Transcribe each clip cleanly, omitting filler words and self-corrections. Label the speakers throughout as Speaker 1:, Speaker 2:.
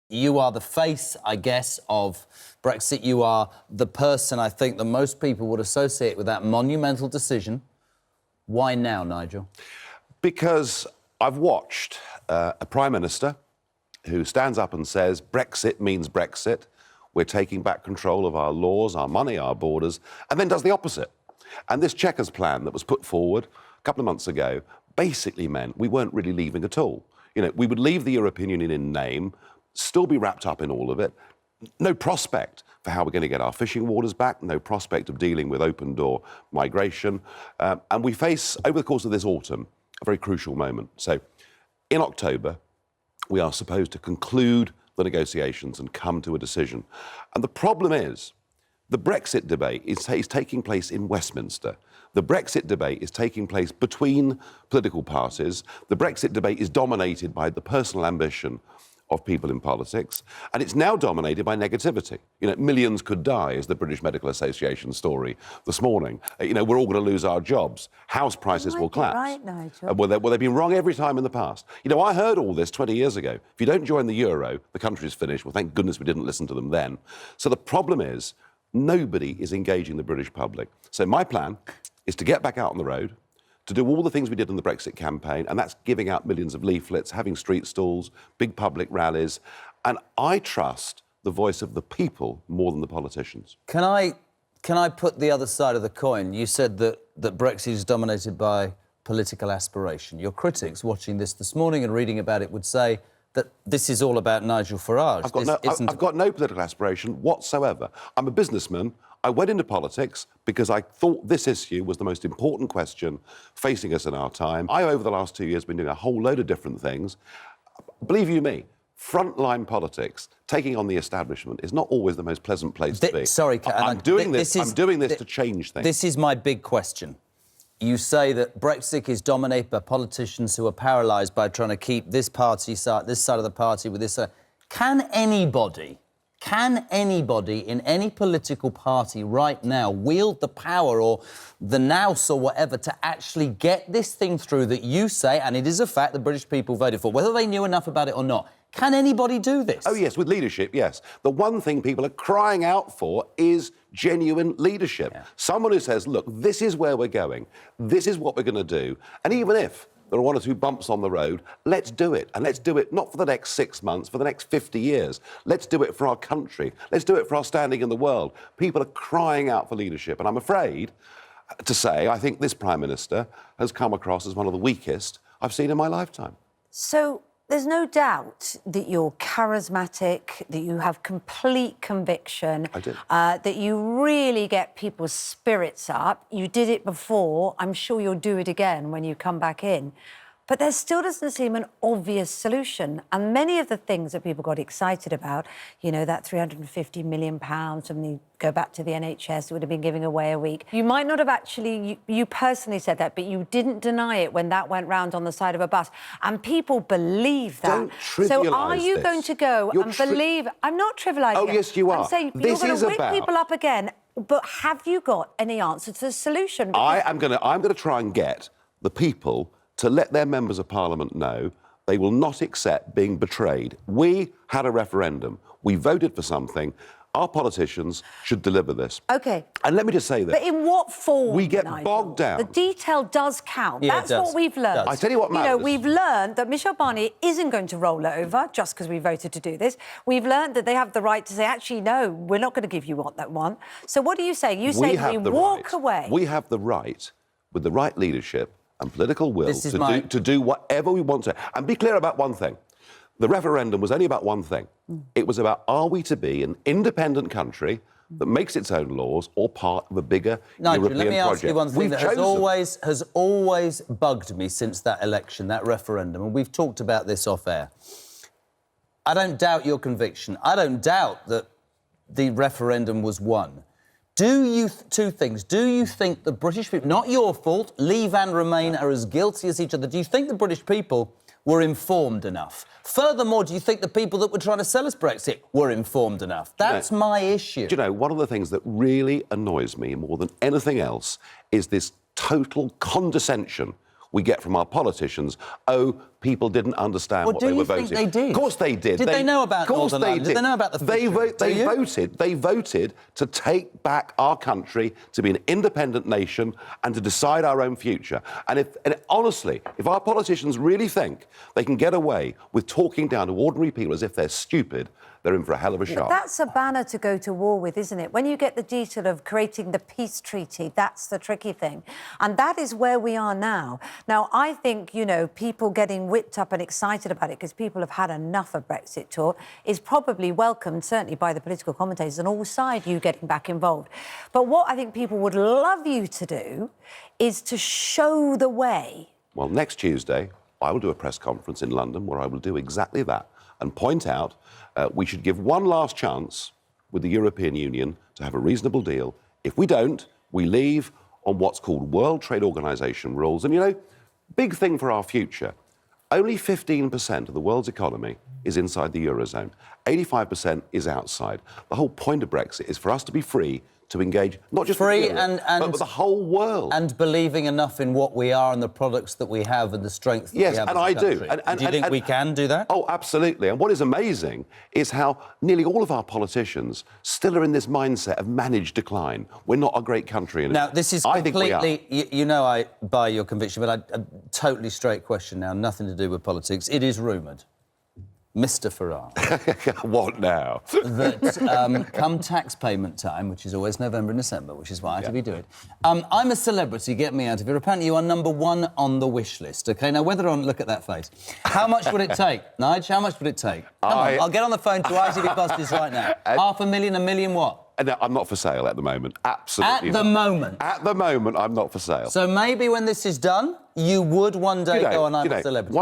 Speaker 1: You are the face, I guess, of Brexit. You are the person, I think, that most people would associate with that monumental decision. Why now, Nigel?
Speaker 2: Because I've watched a Prime Minister who stands up and says Brexit means Brexit, we're taking back control of our laws, our money, our borders, and then does the opposite. And this Chequers plan that was put forward a couple of months ago basically meant we weren't really leaving at all. You know, we would leave the European Union in name, still be wrapped up in all of it, no prospect for how we're going to get our fishing waters back, no prospect of dealing with open-door migration. And we face, over the course of this autumn, a very crucial moment. So in October, we are supposed to conclude the negotiations and come to a decision. And the problem is, the Brexit debate is taking place in Westminster. The Brexit debate is taking place between political parties. The Brexit debate is dominated by the personal ambition of people in politics, and it's now dominated by negativity. You know, millions could die, is the British Medical Association story this morning. You know, we're all going to lose our jobs. House prices will collapse.
Speaker 3: Right, Nigel.
Speaker 2: Well, they've been wrong every time in the past. You know, I heard all this 20 years ago. If you don't join the euro, the country's finished. Well, thank goodness we didn't listen to them then. So the problem is, nobody is engaging the British public. So my plan is to get back out on the road, to do all the things we did in the Brexit campaign, and that's giving out millions of leaflets, having street stalls, big public rallies. And I trust the voice of the people more than the politicians.
Speaker 1: Can I put the other side of the coin? You said that Brexit is dominated by political aspiration. Your critics watching this morning and reading about it would say that this is all about Nigel Farage.
Speaker 2: I've got no political aspiration whatsoever. I'm a businessman. I went into politics because I thought this issue was the most important question facing us in our time. I, over the last 2 years, been doing a whole load of different things. Believe you me, frontline politics, taking on the establishment, is not always the most pleasant place to be.
Speaker 1: Sorry,
Speaker 2: I'm doing this to change things.
Speaker 1: This is my big question. You say that Brexit is dominated by politicians who are paralysed by trying to keep this side of the party with this side. Can anybody in any political party right now wield the power or the nous or whatever to actually get this thing through that you say, and it is a fact the British people voted for, whether they knew enough about it or not? Can anybody do this?
Speaker 2: Oh, yes, with leadership, yes. The one thing people are crying out for is genuine leadership. Yeah. Someone who says, look, this is where we're going, this is what we're going to do, and even if there are one or two bumps on the road, let's do it. And let's do it not for the next 6 months, for the next 50 years. Let's do it for our country. Let's do it for our standing in the world. People are crying out for leadership. And I'm afraid to say, I think this Prime Minister has come across as one of the weakest I've seen in my lifetime.
Speaker 3: So there's no doubt that you're charismatic, that you have complete conviction.
Speaker 2: I do.
Speaker 3: That you really get people's spirits up. You did it before. I'm sure you'll do it again when you come back in. But there still doesn't seem an obvious solution. And many of the things that people got excited about, you know, that £350 million, and you go back to the NHS, it would have been giving away a week. You might not have actually, you personally said that, but you didn't deny it when that went round on the side of a bus. And people believe that.
Speaker 2: Don't trivialise
Speaker 3: So are you
Speaker 2: this.
Speaker 3: going to go and believe... I'm not trivialising
Speaker 2: Oh,
Speaker 3: it.
Speaker 2: yes, you are.
Speaker 3: I'm saying
Speaker 2: This
Speaker 3: you're
Speaker 2: is
Speaker 3: going to
Speaker 2: about...
Speaker 3: wake people up again. But have you got any answer to the solution?
Speaker 2: I'm going to try and get the people to let their members of Parliament know they will not accept being betrayed. We had a referendum. We voted for something. Our politicians should deliver this.
Speaker 3: OK.
Speaker 2: And let me just say this.
Speaker 3: But in what form,
Speaker 2: we get
Speaker 3: Nigel?
Speaker 2: bogged down.
Speaker 3: The detail does count.
Speaker 1: Yeah,
Speaker 3: That's what we've learned.
Speaker 2: I tell you what matters.
Speaker 3: You know, we've learned that Michel Barnier isn't going to roll it over just because we voted to do this. We've learned that they have the right to say, actually, no, we're not going to give you what that one. So what do you say? You say we walk away.
Speaker 2: We have the right, with the right leadership and political will, to do whatever we want to. And be clear about one thing. The referendum was only about one thing. It was about, are we to be an independent country that makes its own laws or part of a bigger
Speaker 1: Nigel,
Speaker 2: European project?
Speaker 1: let me ask you one thing that has always bugged me since that election, that referendum, and we've talked about this off air. I don't doubt your conviction. I don't doubt that the referendum was won. Two things. Do you think the British people, not your fault, Leave and Remain are as guilty as each other, do you think the British people were informed enough? Furthermore, do you think the people that were trying to sell us Brexit were informed enough? That's my issue.
Speaker 2: Do you know, one of the things that really annoys me more than anything else is this total condescension we get from our politicians. Oh, people didn't understand
Speaker 1: Well,
Speaker 2: what
Speaker 1: do
Speaker 2: they
Speaker 1: you
Speaker 2: were
Speaker 1: think
Speaker 2: voting.
Speaker 1: they did?
Speaker 2: Of course they did.
Speaker 1: Did they know about
Speaker 2: Of course
Speaker 1: Northern
Speaker 2: they
Speaker 1: Ireland? Did
Speaker 2: did.
Speaker 1: they know about the fisheries? Do you?
Speaker 2: They voted to take back our country, to be an independent nation and to decide our own future. And honestly, if our politicians really think they can get away with talking down to ordinary people as if they're stupid, they're in for a hell of a
Speaker 3: But
Speaker 2: shock.
Speaker 3: that's a banner to go to war with, isn't it? When you get the detail of creating the peace treaty, that's the tricky thing. And that is where we are now. Now, I think, you know, people getting whipped up and excited about it because people have had enough of Brexit talk is probably welcomed, certainly by the political commentators on all sides, you getting back involved. But what I think people would love you to do is to show the way.
Speaker 2: Well, next Tuesday, I will do a press conference in London where I will do exactly that and point out we should give one last chance with the European Union to have a reasonable deal. If we don't, we leave on what's called World Trade Organization rules. And, you know, big thing for our future, only 15% of the world's economy is inside the Eurozone. 85% is outside. The whole point of Brexit is for us to be free to engage, not just
Speaker 1: Free
Speaker 2: with Europe, but with the whole world.
Speaker 1: And believing enough in what we are and the products that we have and the strength that
Speaker 2: Yes,
Speaker 1: we have
Speaker 2: and
Speaker 1: as a
Speaker 2: I do.
Speaker 1: country.
Speaker 2: And
Speaker 1: do you think we can do that?
Speaker 2: Oh, absolutely. And what is amazing is how nearly all of our politicians still are in this mindset of managed decline. We're not a great country.
Speaker 1: Now, this is
Speaker 2: I think we are.
Speaker 1: completely... You know I buy your conviction, but a totally straight question now, nothing to do with politics. It is rumoured, Mr Farage,
Speaker 2: What now?
Speaker 1: that come tax payment time, which is always November and December, which is why I have to be doing it, I'm a celebrity, get me out of here. Apparently you are number one on the wish list, OK? Now, whether or not... Look at that face. How much would it take, Nigel? How much would it take? Come on, I'll get on the phone to ITV Busters right now. 500,000, a million what?
Speaker 2: No, I'm not for sale at the moment. Absolutely
Speaker 1: At the moment?
Speaker 2: At the moment, I'm not for sale.
Speaker 1: So maybe when this is done, you would one day go on I'm a Celebrity.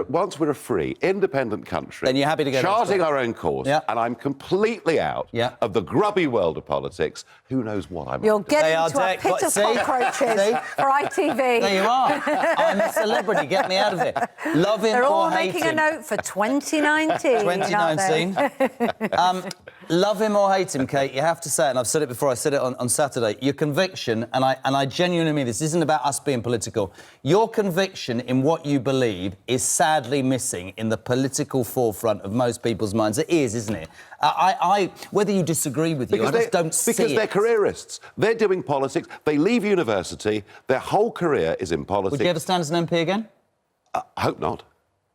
Speaker 2: Once we're a free, independent country...
Speaker 1: Then you're happy to go
Speaker 2: charting our own course,
Speaker 1: yeah.
Speaker 2: and I'm completely out
Speaker 1: yeah.
Speaker 2: of the grubby world of politics, who knows what I'm...
Speaker 3: You're getting
Speaker 1: to
Speaker 3: a pit of cockroaches for ITV.
Speaker 1: There you are. I'm a celebrity. Get me out of here. Love him
Speaker 3: They're all
Speaker 1: or hate
Speaker 3: making
Speaker 1: him.
Speaker 3: a note for 2019.
Speaker 1: 2019. Love him or hate him, Kate, you have to say it, and I've said it before, I said it on Saturday, your conviction, and I genuinely mean this isn't about us being political, your conviction in what you believe is sadly missing in the political forefront of most people's minds. It is, isn't it? Whether you disagree with you, I just don't see it.
Speaker 2: Because they're careerists. They're doing politics. They leave university. Their whole career is in politics.
Speaker 1: Would you ever stand as an MP again?
Speaker 2: I hope not.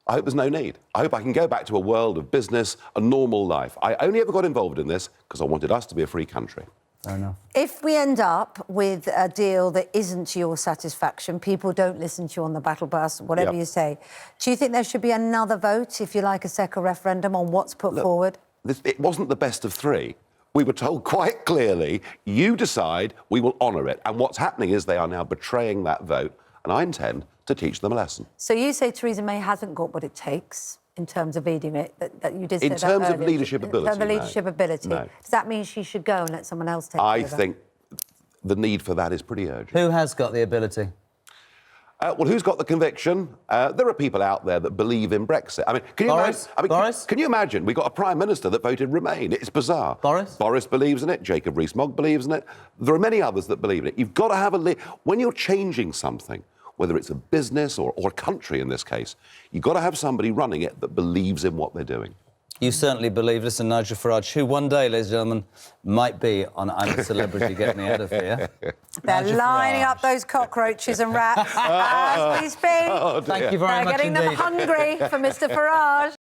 Speaker 2: I hope there's no need. I hope I can go back to a world of business, a normal life. I only ever got involved in this because I wanted us to be a free country.
Speaker 1: Fair enough.
Speaker 3: If we end up with a deal that isn't to your satisfaction, people don't listen to you on the battle bus, whatever you say, do you think there should be another vote, if you like, a second referendum on what's put forward?
Speaker 2: It wasn't the best of three. We were told quite clearly, you decide, we will honour it. And what's happening is they are now betraying that vote, and I intend to teach them a lesson.
Speaker 3: So you say Theresa May hasn't got what it takes in terms of leading it, that you did say
Speaker 2: In
Speaker 3: that
Speaker 2: terms of
Speaker 3: earlier.
Speaker 2: leadership ability,
Speaker 3: In terms of leadership ability.
Speaker 2: No.
Speaker 3: Does that mean she should go and let someone else take
Speaker 2: I
Speaker 3: over?
Speaker 2: think the need for that is pretty urgent.
Speaker 1: Who has got the ability?
Speaker 2: Well, who's got the conviction? There are people out there that believe in Brexit. I mean, can you
Speaker 1: Boris? Boris?
Speaker 2: Can you imagine? We got a Prime Minister that voted Remain. It's bizarre.
Speaker 1: Boris?
Speaker 2: Boris believes in it. Jacob Rees-Mogg believes in it. There are many others that believe in it. You've got to have when you're changing something, whether it's a business or a country in this case, you've got to have somebody running it that believes in what they're doing.
Speaker 1: You certainly believe, listen, Nigel Farage, who one day, ladies and gentlemen, might be on I'm a Celebrity, Get Me Out of Here.
Speaker 3: They're
Speaker 1: Nigel
Speaker 3: lining
Speaker 1: Farage.
Speaker 3: up those cockroaches and rats as we speak.
Speaker 2: Oh, dear.
Speaker 1: Thank you very
Speaker 3: They're
Speaker 1: much
Speaker 3: getting
Speaker 1: indeed.
Speaker 3: them hungry for Mr. Farage.